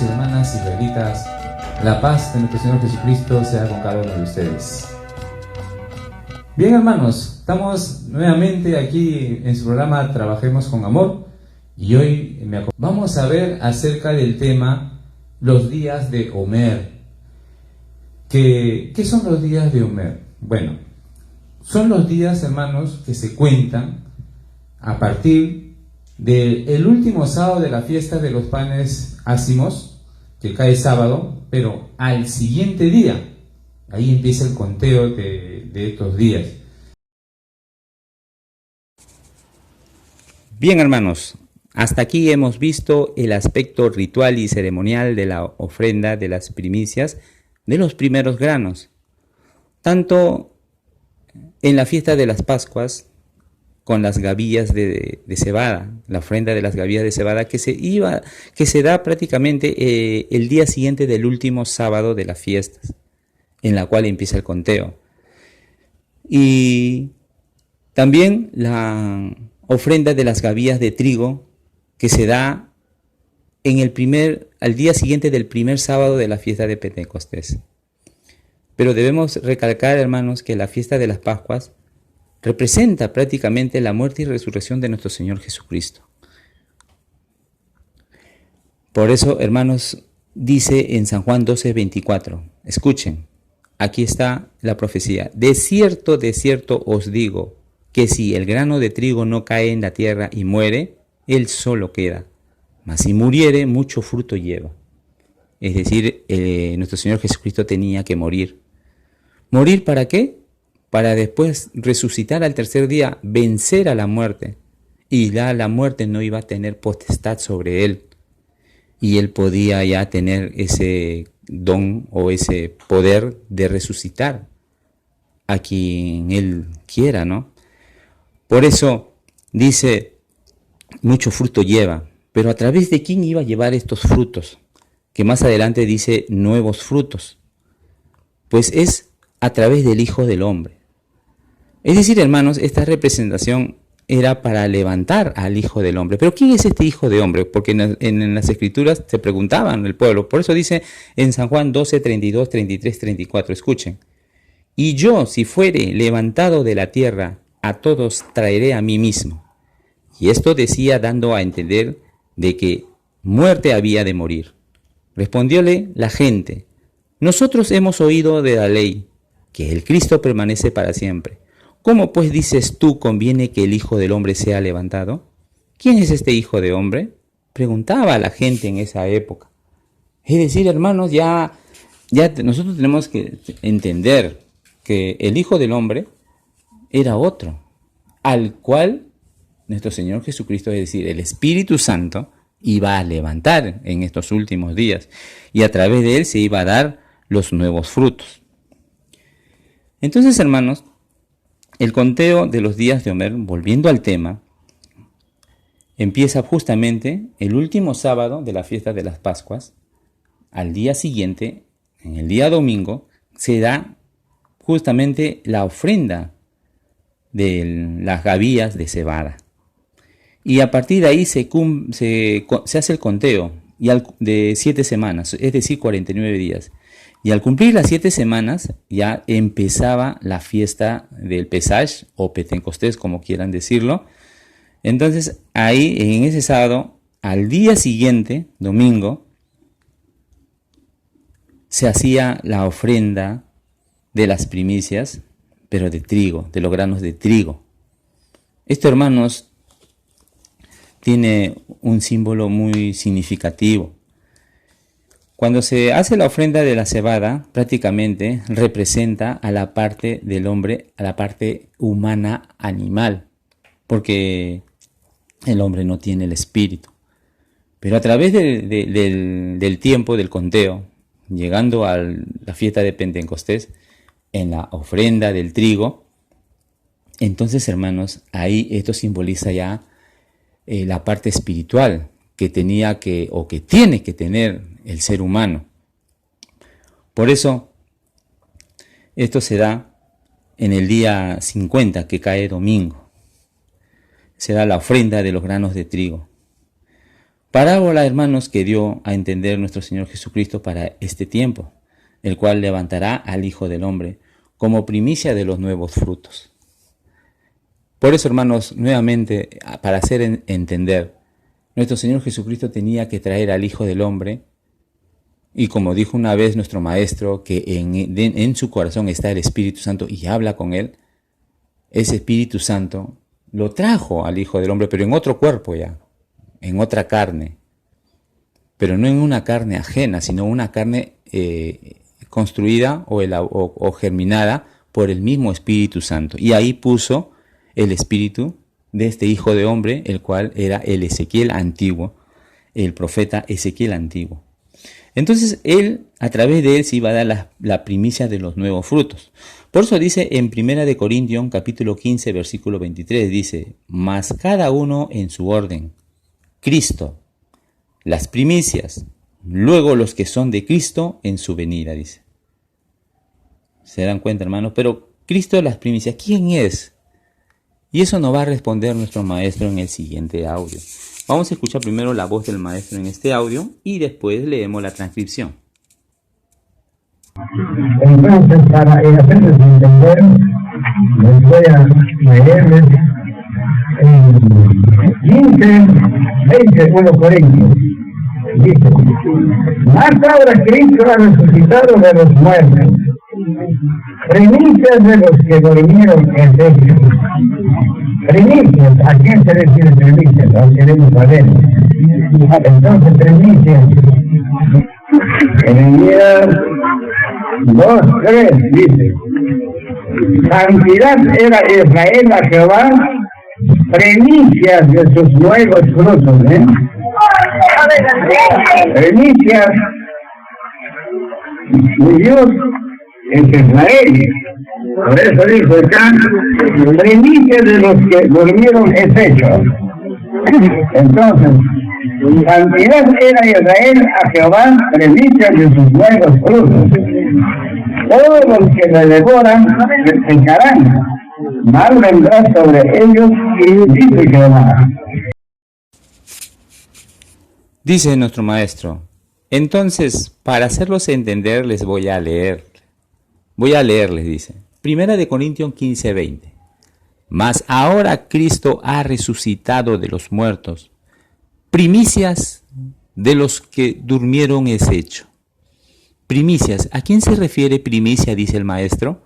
hermanos y hermanas israelitas, la paz de nuestro Señor Jesucristo sea con cada uno de ustedes. Bien, hermanos, estamos nuevamente aquí en su programa Trabajemos con Amor y hoy vamos a ver acerca del tema los días de Omer. ¿Qué son los días de Omer? Bueno, son los días, hermanos, que se cuentan a partir del último sábado de la fiesta de los panes ácimos, que cae sábado, pero al siguiente día, ahí empieza el conteo de estos días. Bien, hermanos, hasta aquí hemos visto el aspecto ritual y ceremonial de la ofrenda de las primicias de los primeros granos, tanto en la fiesta de las Pascuas, con las gavillas de cebada, la ofrenda de las gavillas de cebada que se da prácticamente el día siguiente del último sábado de las fiestas, en la cual empieza el conteo. Y también la ofrenda de las gavillas de trigo que se da al día siguiente del primer sábado de la fiesta de Pentecostés. Pero debemos recalcar, hermanos, que la fiesta de las Pascuas representa prácticamente la muerte y resurrección de nuestro Señor Jesucristo. Por eso, hermanos, dice en San Juan 12:24, escuchen, aquí está la profecía: de cierto os digo, que si el grano de trigo no cae en la tierra y muere, él solo queda, mas si muriere, mucho fruto lleva. Es decir, nuestro Señor Jesucristo tenía que morir. ¿Morir para qué? Para después resucitar al tercer día, vencer a la muerte. Y ya la muerte no iba a tener potestad sobre él. Y él podía ya tener ese don o ese poder de resucitar a quien él quiera, ¿no? Por eso dice, mucho fruto lleva. Pero ¿a través de quién iba a llevar estos frutos? Que más adelante dice nuevos frutos. Pues es a través del Hijo del Hombre. Es decir, hermanos, esta representación era para levantar al Hijo del Hombre. ¿Pero quién es este Hijo de Hombre? Porque en las Escrituras se preguntaban el pueblo. Por eso dice en San Juan 12, 32, 33, 34. Escuchen. Y yo, si fuere levantado de la tierra, a todos traeré a mí mismo. Y esto decía dando a entender de que muerte había de morir. Respondióle la gente: nosotros hemos oído de la ley que el Cristo permanece para siempre. ¿Cómo pues dices tú conviene que el Hijo del Hombre sea levantado? ¿Quién es este Hijo de Hombre? Preguntaba a la gente en esa época. Es decir, hermanos, ya nosotros tenemos que entender que el Hijo del Hombre era otro, al cual nuestro Señor Jesucristo, es decir, el Espíritu Santo, iba a levantar en estos últimos días. Y a través de él se iba a dar los nuevos frutos. Entonces, hermanos, el conteo de los días de Omer, volviendo al tema, empieza justamente el último sábado de la fiesta de las Pascuas. Al día siguiente, en el día domingo, se da justamente la ofrenda de las gavillas de cebada. Y a partir de ahí se hace el conteo de 7 semanas, es decir, 49 días. Y al cumplir las 7 semanas ya empezaba la fiesta del Pesaj o Pentecostés, como quieran decirlo. Entonces ahí, en ese sábado, al día siguiente, domingo, se hacía la ofrenda de las primicias, pero de trigo, de los granos de trigo. Esto, hermanos, tiene un símbolo muy significativo. Cuando se hace la ofrenda de la cebada, prácticamente representa a la parte del hombre, a la parte humana animal, porque el hombre no tiene el espíritu. Pero a través del tiempo, del conteo, llegando a la fiesta de Pentecostés, en la ofrenda del trigo, entonces, hermanos, ahí esto simboliza ya la parte espiritual que tenía que, o que tiene que tener el ser humano. Por eso, esto se da en el día 50, que cae domingo. Se da la ofrenda de los granos de trigo. Parábola, hermanos, que dio a entender nuestro Señor Jesucristo para este tiempo, el cual levantará al Hijo del Hombre como primicia de los nuevos frutos. Por eso, hermanos, nuevamente, para hacer entender, nuestro Señor Jesucristo tenía que traer al Hijo del Hombre, y como dijo una vez nuestro Maestro, que en su corazón está el Espíritu Santo y habla con él, ese Espíritu Santo lo trajo al Hijo del Hombre, pero en otro cuerpo ya, en otra carne, pero no en una carne ajena, sino una carne construida o germinada por el mismo Espíritu Santo. Y ahí puso el espíritu de este Hijo de Hombre, el cual era el Ezequiel antiguo, el profeta Ezequiel antiguo. Entonces él, a través de él, se iba a dar la primicia de los nuevos frutos. Por eso dice en 1 Corintios capítulo 15, versículo 23, dice: mas cada uno en su orden, Cristo, las primicias, luego los que son de Cristo en su venida, dice. ¿Se dan cuenta, hermanos? Pero Cristo, las primicias, ¿quién es? Y eso nos va a responder nuestro Maestro en el siguiente audio. Vamos a escuchar primero la voz del Maestro en este audio y después leemos la transcripción. Entonces, para hacerles entender, les voy a leerles en 1 Corintios. Dice: más ahora Cristo ha resucitado de los muertos, primicias de los que durmieron en él. Primicias, ¿a quién se refiere primicias? No queremos saber. Entonces, primicias, Jeremías 2:3 dice: santidad era Israel a Jehová, primicias de sus nuevos frutos. Primicias de Dios es Israel. Por eso dijo acá: primicias de los que durmieron es hecho. Entonces, santidad era Israel a Jehová, primicias de sus nuevos frutos. Todos los que le devoran pecarán, mal vendrá sobre ellos, y dice Jehová. Dice nuestro Maestro: entonces, para hacerlos entender, les voy a leer. Voy a leerles, dice. 1 Corintios 15, 20. Mas ahora Cristo ha resucitado de los muertos, primicias de los que durmieron es hecho. Primicias, ¿a quién se refiere primicia? Dice el Maestro.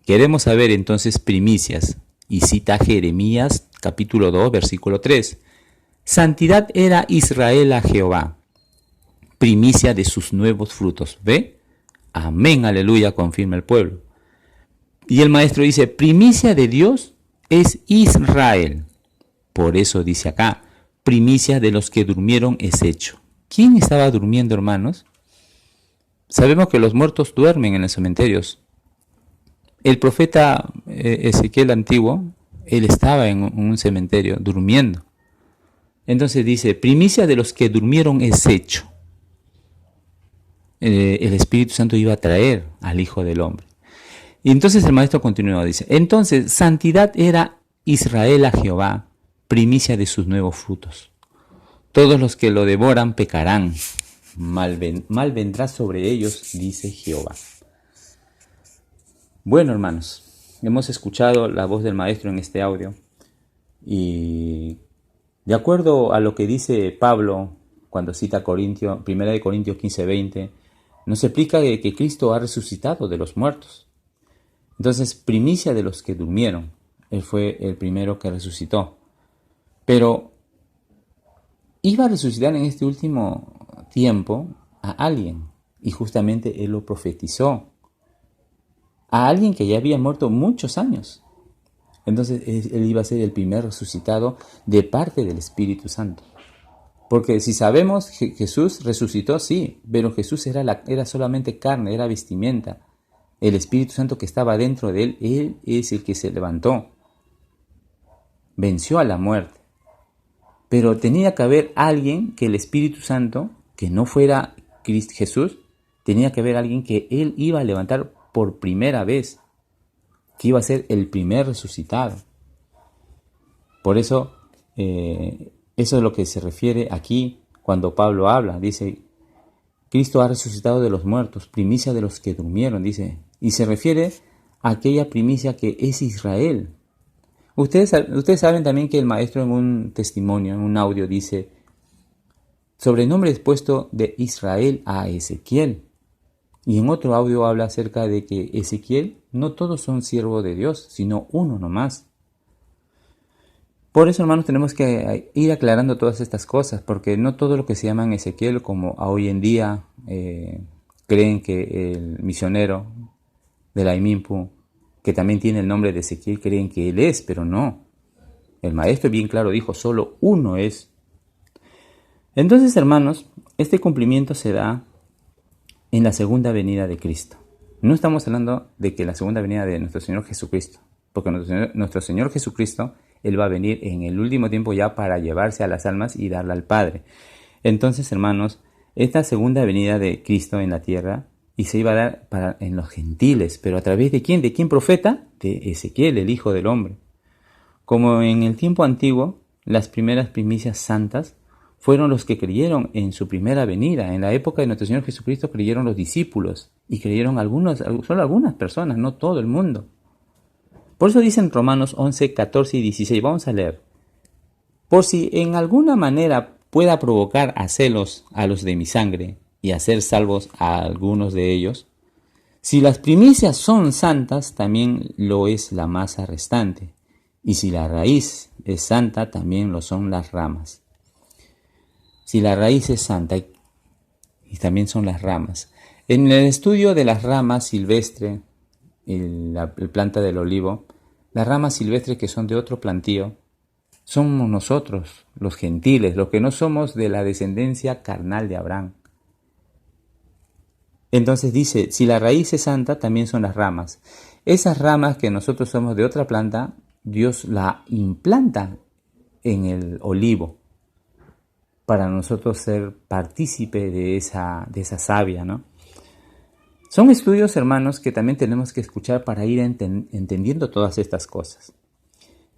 Queremos saber entonces primicias. Y cita Jeremías capítulo 2, versículo 3. Santidad era Israel a Jehová, primicia de sus nuevos frutos. ¿Ve? Amén, aleluya, confirma el pueblo. Y el Maestro dice: primicia de Dios es Israel. Por eso dice acá: primicia de los que durmieron es hecho. ¿Quién estaba durmiendo, hermanos? Sabemos que los muertos duermen en los cementerios. El profeta Ezequiel antiguo, él estaba en un cementerio durmiendo. Entonces dice: primicia de los que durmieron es hecho. El Espíritu Santo iba a traer al Hijo del Hombre. Y entonces el Maestro continúa, dice: entonces santidad era Israel a Jehová, primicia de sus nuevos frutos. Todos los que lo devoran pecarán, mal vendrá sobre ellos, dice Jehová. Bueno, hermanos, hemos escuchado la voz del Maestro en este audio, y de acuerdo a lo que dice Pablo cuando cita 1 Corintios 15:20, nos explica que Cristo ha resucitado de los muertos. Entonces, primicia de los que durmieron. Él fue el primero que resucitó. Pero iba a resucitar en este último tiempo a alguien. Y justamente él lo profetizó. A alguien que ya había muerto muchos años. Entonces, él iba a ser el primer resucitado de parte del Espíritu Santo. Porque si sabemos que Jesús resucitó, sí, pero Jesús era solamente carne, era vestimenta. El Espíritu Santo que estaba dentro de él es el que se levantó. Venció a la muerte. Pero tenía que haber alguien que el Espíritu Santo, que no fuera Jesús, tenía que haber alguien que él iba a levantar por primera vez, que iba a ser el primer resucitado. Por eso, eso es lo que se refiere aquí cuando Pablo habla, dice, Cristo ha resucitado de los muertos, primicia de los que durmieron, dice, y se refiere a aquella primicia que es Israel. Ustedes saben también que el maestro en un testimonio, en un audio, dice, sobrenombre expuesto de Israel a Ezequiel. Y en otro audio habla acerca de que Ezequiel no todos son siervos de Dios, sino uno nomás. Por eso, hermanos, tenemos que ir aclarando todas estas cosas, porque no todo lo que se llama Ezequiel, como hoy en día creen que el misionero de la IMIMPU, que también tiene el nombre de Ezequiel, creen que él es, pero no. El maestro bien claro dijo, solo uno es. Entonces, hermanos, este cumplimiento se da en la segunda venida de Cristo. No estamos hablando de que la segunda venida de nuestro Señor Jesucristo, porque nuestro Señor Jesucristo, Él va a venir en el último tiempo ya para llevarse a las almas y darla al Padre. Entonces, hermanos, esta segunda venida de Cristo en la tierra, y se iba a dar en los gentiles, pero ¿a través de quién? ¿De quién profeta? De Ezequiel, el Hijo del Hombre. Como en el tiempo antiguo, las primeras primicias santas fueron los que creyeron en su primera venida. En la época de nuestro Señor Jesucristo creyeron los discípulos, y creyeron solo algunas personas, no todo el mundo. Por eso dicen Romanos 11, 14 y 16, vamos a leer. Por si en alguna manera pueda provocar a celos a los de mi sangre, y hacer salvos a algunos de ellos, si las primicias son santas, también lo es la masa restante, y si la raíz es santa, también lo son las ramas. Si la raíz es santa, y también son las ramas. En el estudio de las ramas silvestres, la planta del olivo, las ramas silvestres que son de otro plantío, somos nosotros, los gentiles, los que no somos de la descendencia carnal de Abraham. Entonces dice, si la raíz es santa, también son las ramas. Esas ramas que nosotros somos de otra planta, Dios la implanta en el olivo para nosotros ser partícipe de esa savia, ¿no? Son estudios, hermanos, que también tenemos que escuchar para ir entendiendo todas estas cosas.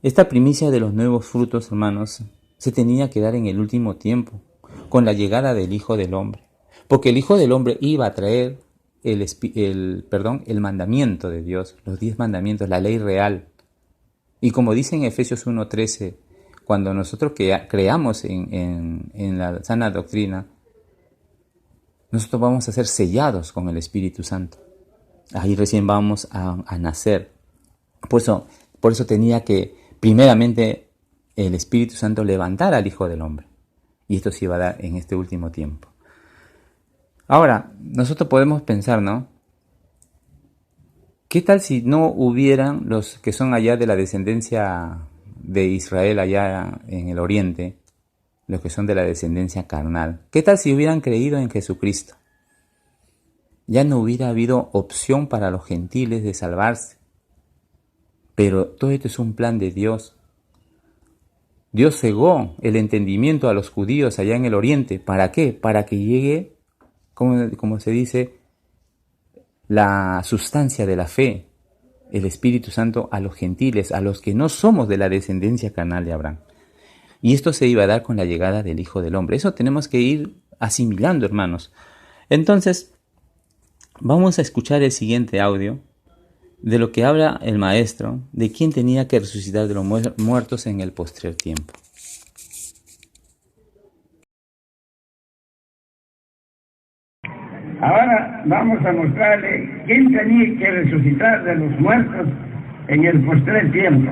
Esta primicia de los nuevos frutos, hermanos, se tenía que dar en el último tiempo, con la llegada del Hijo del Hombre. Porque el Hijo del Hombre iba a traer el mandamiento de Dios, los 10 mandamientos, la ley real. Y como dice en Efesios 1:13, cuando nosotros creamos en la sana doctrina, nosotros vamos a ser sellados con el Espíritu Santo. Ahí recién vamos a nacer. Por eso tenía que, primeramente, el Espíritu Santo levantar al Hijo del Hombre. Y esto se iba a dar en este último tiempo. Ahora, nosotros podemos pensar, ¿no? ¿Qué tal si no hubieran los que son allá de la descendencia de Israel, allá en el oriente, los que son de la descendencia carnal? ¿Qué tal si hubieran creído en Jesucristo? Ya no hubiera habido opción para los gentiles de salvarse. Pero todo esto es un plan de Dios. Dios cegó el entendimiento a los judíos allá en el oriente. ¿Para qué? Para que llegue, como se dice, la sustancia de la fe, el Espíritu Santo a los gentiles, a los que no somos de la descendencia carnal de Abraham. Y esto se iba a dar con la llegada del Hijo del Hombre. Eso tenemos que ir asimilando, hermanos. Entonces, vamos a escuchar el siguiente audio de lo que habla el Maestro, de quién tenía que resucitar de los muertos en el postrer tiempo. Ahora vamos a mostrarle quién tenía que resucitar de los muertos en el postrer tiempo.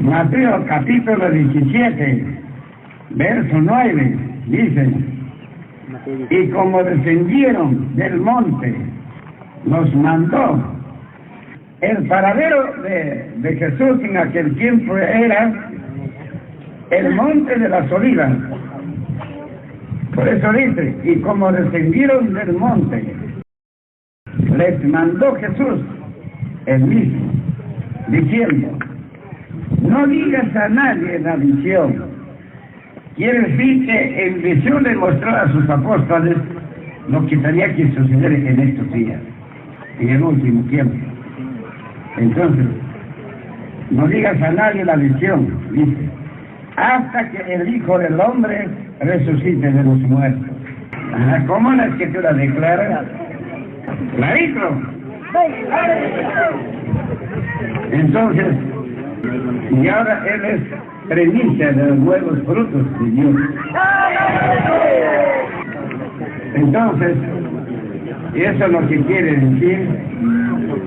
Mateo capítulo 17, verso 9, dice: y como descendieron del monte, los mandó. El paradero de Jesús en aquel tiempo era el monte de las olivas. Por eso dice, y como descendieron del monte, les mandó Jesús el mismo, diciendo: no digas a nadie la visión. Quiere decir que en visión le mostró a sus apóstoles lo que tenía que suceder en estos días, en el último tiempo. Entonces, no digas a nadie la visión, dice, hasta que el Hijo del Hombre resucite de los muertos. ¿Cómo la Escritura declara? Clarito. Entonces, y ahora Él es primicia de los nuevos frutos de Dios. Entonces, eso es lo que quiere decir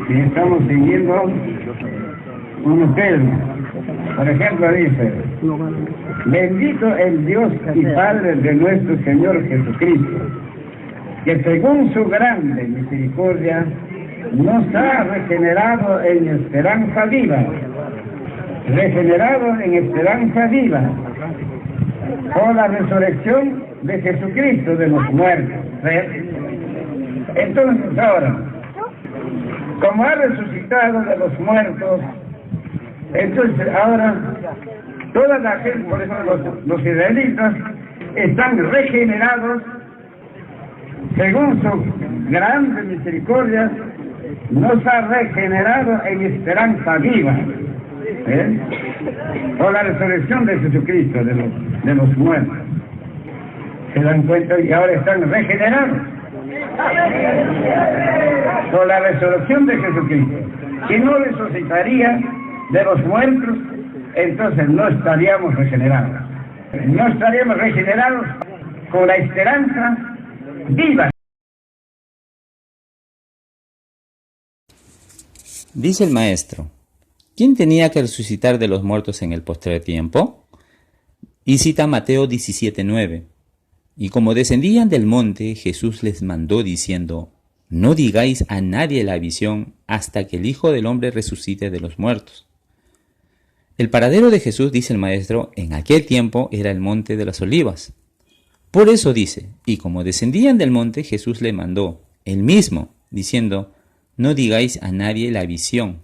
que estamos siguiendo un Pedro. Por ejemplo, dice: bendito el Dios y Padre de nuestro Señor Jesucristo, que según su grande misericordia nos ha regenerado en esperanza viva, por la resurrección de Jesucristo de los muertos. Entonces ahora, como ha resucitado de los muertos, entonces ahora toda la gente, por eso los israelitas están regenerados según su grande misericordia, nos ha regenerado en esperanza viva, por la resurrección de Jesucristo de los muertos. ¿Se dan cuenta? Y ahora están regenerados por la resurrección de Jesucristo. Si no resucitaría de los muertos, entonces no estaríamos regenerados. No estaríamos regenerados con la esperanza viva. Dice el maestro: ¿quién tenía que resucitar de los muertos en el postrer tiempo? Y cita Mateo 17:9. Y como descendían del monte, Jesús les mandó diciendo: no digáis a nadie la visión hasta que el Hijo del Hombre resucite de los muertos. El paradero de Jesús, dice el maestro, en aquel tiempo era el monte de las Olivas. Por eso dice: y como descendían del monte, Jesús le mandó, él mismo, diciendo: no digáis a nadie la visión.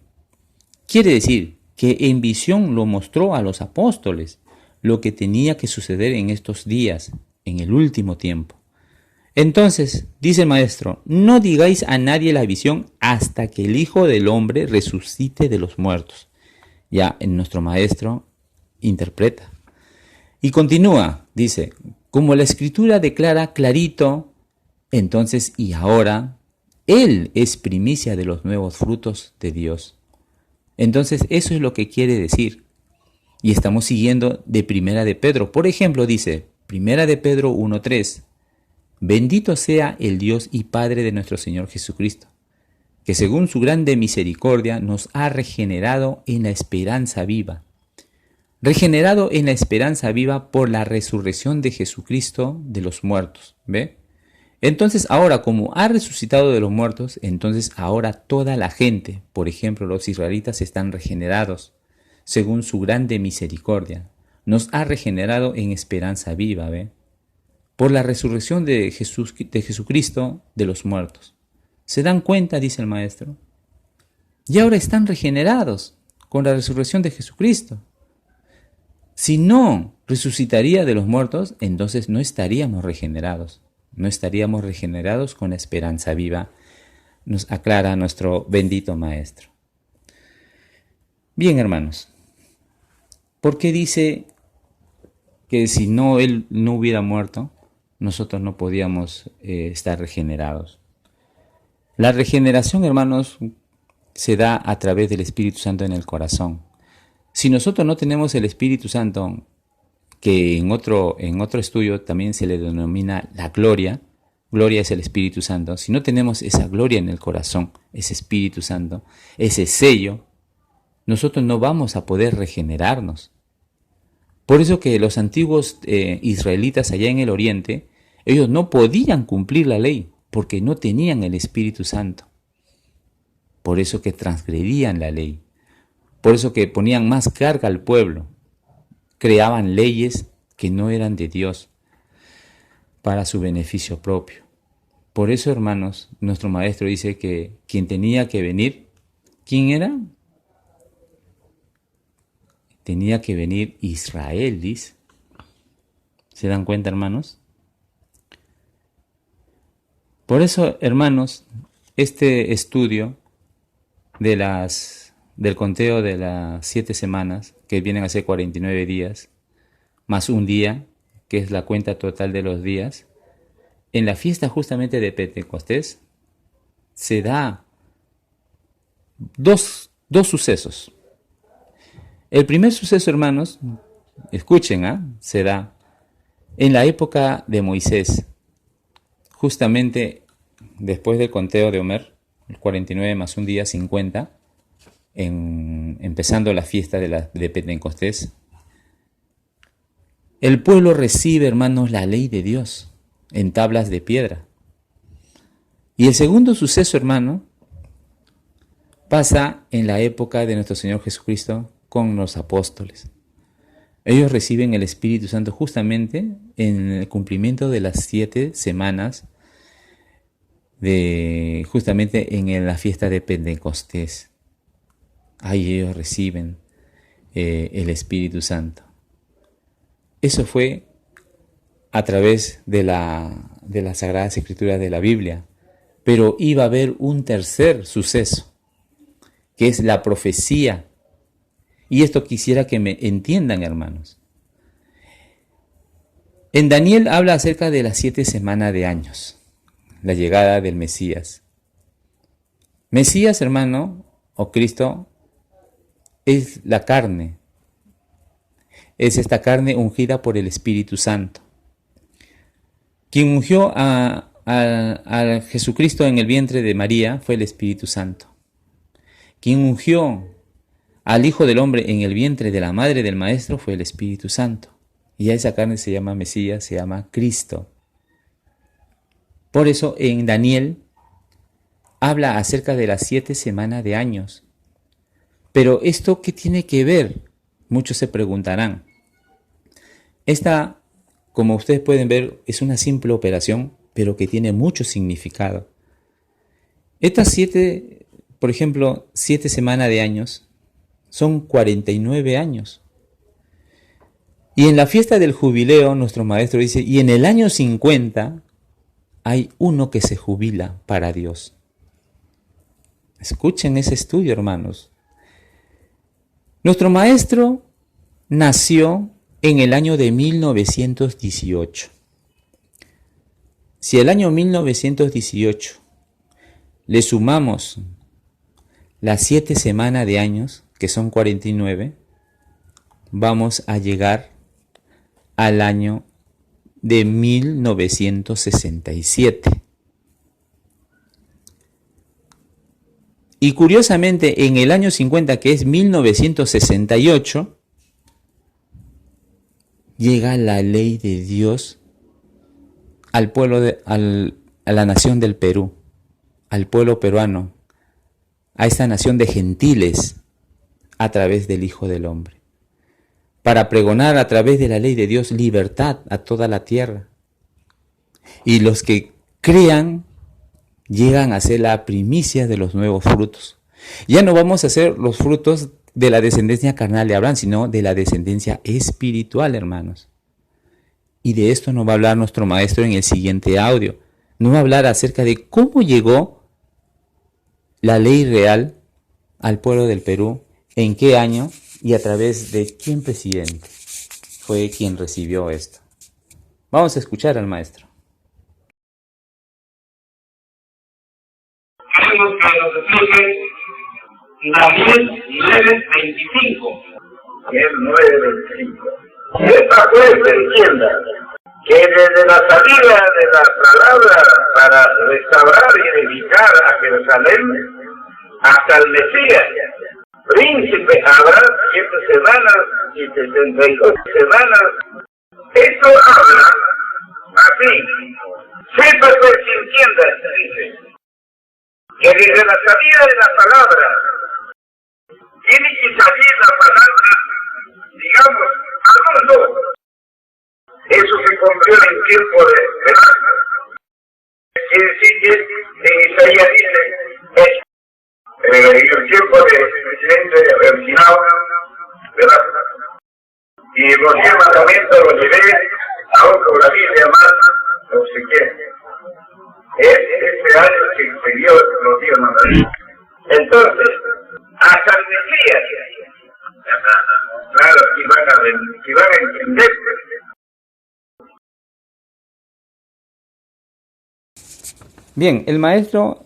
Quiere decir que en visión lo mostró a los apóstoles lo que tenía que suceder en estos días, en el último tiempo. Entonces, dice el maestro, no digáis a nadie la visión hasta que el Hijo del Hombre resucite de los muertos. Ya nuestro maestro interpreta. Y continúa, dice, como la Escritura declara clarito, entonces y ahora, Él es primicia de los nuevos frutos de Dios. Entonces eso es lo que quiere decir. Y estamos siguiendo de Primera de Pedro. Por ejemplo, dice, Primera de Pedro 1:3, bendito sea el Dios y Padre de nuestro Señor Jesucristo, que según su grande misericordia nos ha regenerado en la esperanza viva. Regenerado en la esperanza viva por la resurrección de Jesucristo de los muertos. ¿Ve? Entonces ahora, como ha resucitado de los muertos, entonces ahora toda la gente, por ejemplo los israelitas, están regenerados según su grande misericordia. Nos ha regenerado en esperanza viva, ¿ve? Por la resurrección de Jesucristo de los muertos. ¿Se dan cuenta? Dice el maestro. Y ahora están regenerados con la resurrección de Jesucristo. Si no resucitaría de los muertos, entonces no estaríamos regenerados. No estaríamos regenerados con la esperanza viva, nos aclara nuestro bendito maestro. Bien, hermanos, ¿por qué dice que si no él no hubiera muerto, nosotros no podíamos estar regenerados? La regeneración, hermanos, se da a través del Espíritu Santo en el corazón. Si nosotros no tenemos el Espíritu Santo, que en otro estudio también se le denomina la gloria es el Espíritu Santo. Si no tenemos esa gloria en el corazón, ese Espíritu Santo, ese sello, nosotros no vamos a poder regenerarnos. Por eso que los antiguos israelitas allá en el oriente, ellos no podían cumplir la ley, porque no tenían el Espíritu Santo. Por eso que transgredían la ley. Por eso que ponían más carga al pueblo. Creaban leyes que no eran de Dios para su beneficio propio. Por eso, hermanos, nuestro maestro dice que quien tenía que venir, ¿quién era? Tenía que venir Israel, dice. ¿Se dan cuenta, hermanos? Por eso, hermanos, este estudio del conteo de las 7 semanas, que vienen a ser 49 días, más un día, que es la cuenta total de los días, en la fiesta justamente de Pentecostés se da dos sucesos. El primer suceso, hermanos, escuchen, se da en la época de Moisés, justamente después del conteo de Omer, el 49 más un día, 50, empezando la fiesta de Pentecostés. El pueblo recibe, hermanos, la ley de Dios en tablas de piedra. Y el segundo suceso, hermano, pasa en la época de nuestro Señor Jesucristo con los apóstoles. Ellos reciben el Espíritu Santo justamente en el cumplimiento de las 7 semanas, justamente en la fiesta de Pentecostés. Ahí ellos reciben el Espíritu Santo. Eso fue a través de las Sagradas Escrituras de la Biblia. Pero iba a haber un tercer suceso, que es la profecía. Y esto quisiera que me entiendan, hermanos. En Daniel habla acerca de las 7 semanas de años, la llegada del Mesías. Mesías, hermano, o Cristo, es la carne. Es esta carne ungida por el Espíritu Santo. Quien ungió a Jesucristo en el vientre de María fue el Espíritu Santo. Quien ungió al Hijo del Hombre en el vientre de la madre del Maestro fue el Espíritu Santo. Y a esa carne se llama Mesías, se llama Cristo. Por eso en Daniel habla acerca de las 7 semanas de años. Pero ¿esto qué tiene que ver? Muchos se preguntarán. Esta, como ustedes pueden ver, es una simple operación, pero que tiene mucho significado. Estas 7, por ejemplo, 7 semanas de años, son 49 años. Y en la fiesta del jubileo, nuestro maestro dice, y en el año 50 hay uno que se jubila para Dios. Escuchen ese estudio, hermanos. Nuestro maestro nació en el año de 1918. Si al año 1918 le sumamos las 7 semanas de años, que son 49, vamos a llegar al año de 1967. Y curiosamente, en el año 50, que es 1968, llega la ley de Dios al pueblo a la nación del Perú, al pueblo peruano, a esta nación de gentiles, a través del Hijo del Hombre, para pregonar a través de la ley de Dios libertad a toda la tierra. Y los que crean llegan a ser la primicia de los nuevos frutos. Ya no vamos a hacer los frutos de la descendencia carnal de Abraham, sino de la descendencia espiritual, hermanos. Y de esto nos va a hablar nuestro maestro en el siguiente audio. Nos va a hablar acerca de cómo llegó la ley real al pueblo del Perú, en qué año y a través de quién presidente fue quien recibió esto. Vamos a escuchar al maestro. Queremos que nos explique Daniel 9:25. Es 9:25. Y esta pues se entienda que desde la salida de la palabra para restaurar y edificar a Jerusalén hasta el Mesías, príncipe, habrá 7 semanas y 72 semanas. Esto habla así. Sepa que se entienda, dice, que desde la salida de la palabra tiene que salir la palabra, digamos, al mundo. Eso se cumplió en tiempo de Velázquez. Quiere decir que Isaías dice eso. En el tiempo del presidente Bertinao, Velázquez. Y los 10 mandamientos los llevé a otro, la Biblia más, no sé qué. Es este año que se dio los 10 mandamientos. Entonces, hasta el Mesías, claro, que van a entender Bien, el maestro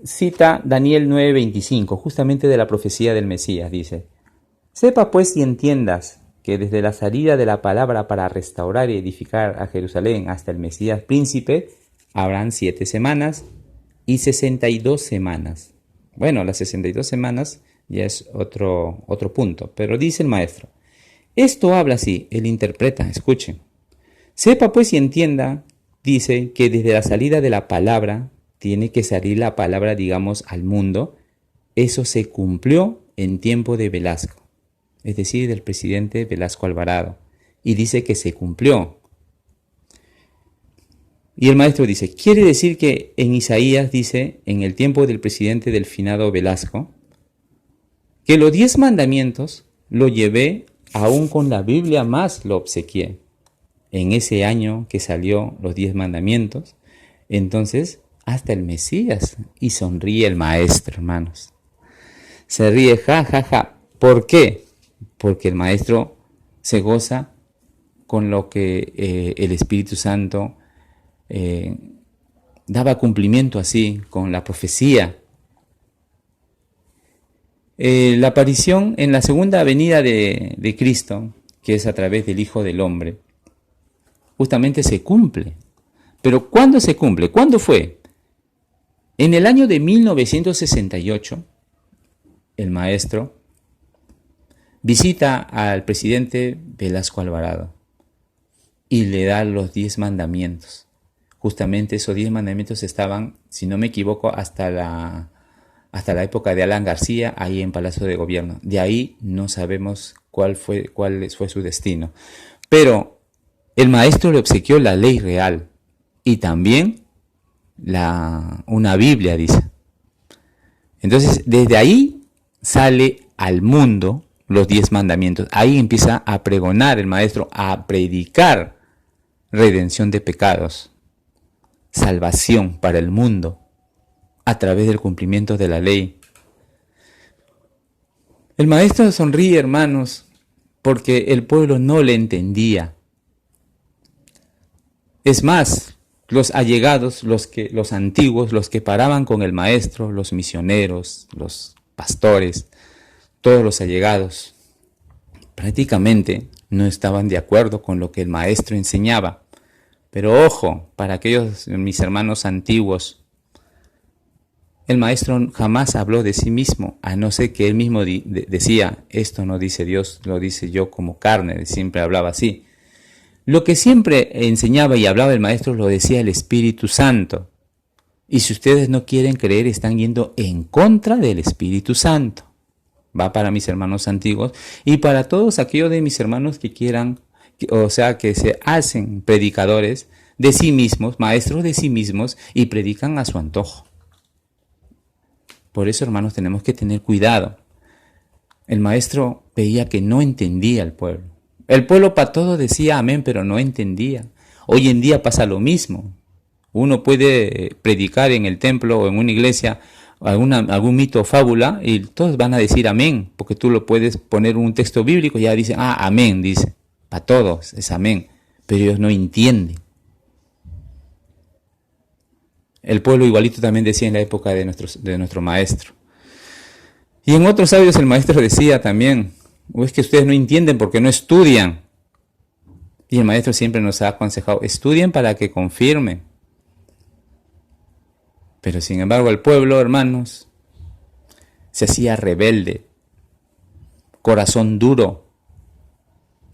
cita Daniel 9:25, justamente de la profecía del Mesías, dice: sepa pues y entiendas que desde la salida de la palabra para restaurar y edificar a Jerusalén hasta el Mesías príncipe, habrán 7 semanas y 62 semanas. Bueno, las 62 semanas ya es otro punto, pero dice el maestro: esto habla así, él interpreta, escuchen. Sepa pues y entienda, dice, que desde la salida de la palabra, tiene que salir la palabra, digamos, al mundo. Eso se cumplió en tiempo de Velasco, es decir, del presidente Velasco Alvarado. Y dice que se cumplió. Y el maestro dice, quiere decir que en Isaías dice, en el tiempo del presidente del finado Velasco, que los 10 mandamientos lo llevé, aún con la Biblia más lo obsequié. En ese año que salió los 10 mandamientos, entonces hasta el Mesías. Y sonríe el maestro, hermanos. Se ríe, ja, ja, ja. ¿Por qué? Porque el maestro se goza con lo que el Espíritu Santo daba cumplimiento así, con la profecía. La aparición en la segunda venida de Cristo, que es a través del Hijo del Hombre, justamente se cumple. Pero ¿cuándo se cumple? ¿Cuándo fue? En el año de 1968, el maestro visita al presidente Velasco Alvarado y le da los 10 mandamientos. Justamente esos 10 mandamientos estaban, si no me equivoco, hasta la época de Alan García, ahí en Palacio de Gobierno. De ahí no sabemos cuál fue su destino. Pero el maestro le obsequió la ley real y también una Biblia, dice. Entonces, desde ahí sale al mundo los 10 mandamientos. Ahí empieza a pregonar el maestro, a predicar redención de pecados, salvación para el mundo, a través del cumplimiento de la ley. El maestro sonríe, hermanos, porque el pueblo no le entendía. Es más, los allegados, los antiguos, los que paraban con el maestro, los misioneros, los pastores, todos los allegados, prácticamente no estaban de acuerdo con lo que el maestro enseñaba. Pero ojo, para aquellos mis hermanos antiguos, el maestro jamás habló de sí mismo, a no ser que él mismo decía, esto no dice Dios, lo dice yo como carne, siempre hablaba así. Lo que siempre enseñaba y hablaba el maestro lo decía el Espíritu Santo. Y si ustedes no quieren creer, están yendo en contra del Espíritu Santo. Va para mis hermanos antiguos y para todos aquellos de mis hermanos que quieran, o sea, que se hacen predicadores de sí mismos, maestros de sí mismos y predican a su antojo. Por eso, hermanos, tenemos que tener cuidado. El maestro veía que no entendía al pueblo. El pueblo para todo decía amén, pero no entendía. Hoy en día pasa lo mismo. Uno puede predicar en el templo o en una iglesia algún mito o fábula y todos van a decir amén, porque tú lo puedes poner un texto bíblico y ya dicen, amén, dice. Para todos es amén, pero ellos no entienden. El pueblo igualito también decía en la época de nuestro maestro. Y en otros audios el maestro decía también, o es que ustedes no entienden porque no estudian. Y el maestro siempre nos ha aconsejado, estudien para que confirmen. Pero sin embargo el pueblo, hermanos, se hacía rebelde, corazón duro.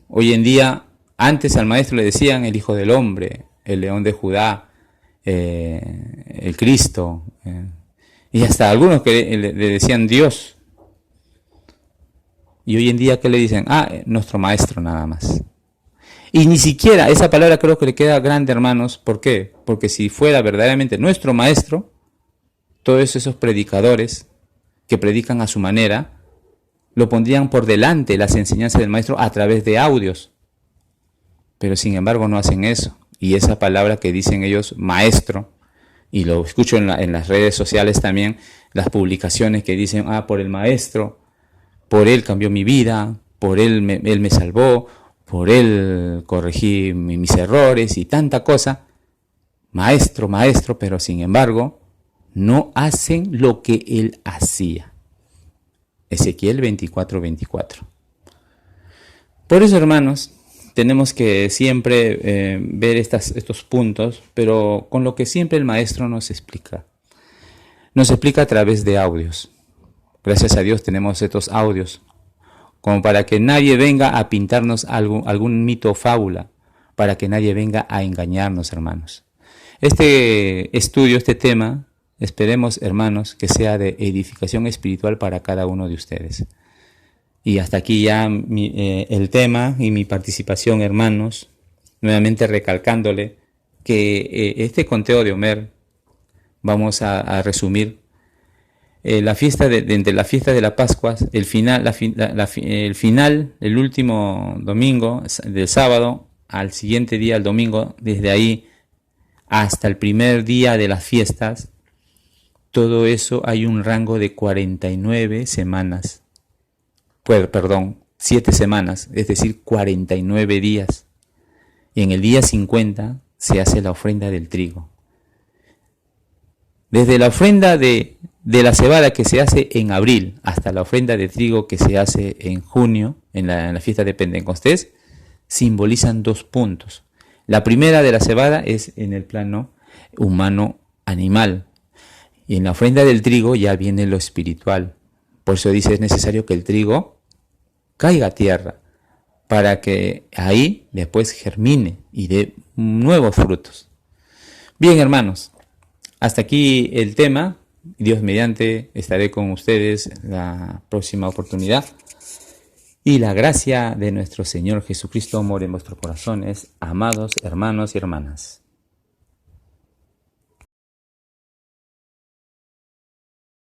Hoy en día, antes al maestro le decían el Hijo del Hombre, el León de Judá, el Cristo, y hasta algunos que le decían Dios. Y hoy en día, ¿qué le dicen? Nuestro maestro nada más. Y ni siquiera, esa palabra creo que le queda grande, hermanos. ¿Por qué? Porque si fuera verdaderamente nuestro maestro, todos esos predicadores que predican a su manera, lo pondrían por delante las enseñanzas del maestro a través de audios. Pero sin embargo no hacen eso. Y esa palabra que dicen ellos, maestro, y lo escucho en las redes sociales también, las publicaciones que dicen, por el maestro, por él cambió mi vida, por él me salvó, por él corregí mis errores y tanta cosa. maestro, maestro, pero sin embargo no hacen lo que él hacía. Ezequiel 24:24. Por eso, hermanos, tenemos que siempre ver estos puntos, pero con lo que siempre el maestro nos explica. Nos explica a través de audios. Gracias a Dios tenemos estos audios, como para que nadie venga a pintarnos algún mito o fábula, para que nadie venga a engañarnos, hermanos. Este estudio, este tema, esperemos, hermanos, que sea de edificación espiritual para cada uno de ustedes. Y hasta aquí ya el tema y mi participación, hermanos, nuevamente recalcándole que este conteo de Omer, vamos a resumir la fiesta entre la fiesta de la Pascua, el final, el último domingo del sábado, al siguiente día, el domingo, desde ahí hasta el primer día de las fiestas, todo eso hay un rango de 49 semanas. Perdón, 7 semanas, es decir, 49 días. Y en el día 50 se hace la ofrenda del trigo. Desde la ofrenda de la cebada que se hace en abril hasta la ofrenda de trigo que se hace en junio, en la fiesta de Pentecostés, simbolizan 2 puntos. La primera de la cebada es en el plano humano-animal. Y en la ofrenda del trigo ya viene lo espiritual. Por eso dice, es necesario que el trigo caiga a tierra, para que ahí después germine y dé nuevos frutos. Bien, hermanos, hasta aquí el tema. Dios mediante, estaré con ustedes la próxima oportunidad. Y la gracia de nuestro Señor Jesucristo more en vuestros corazones, amados hermanos y hermanas.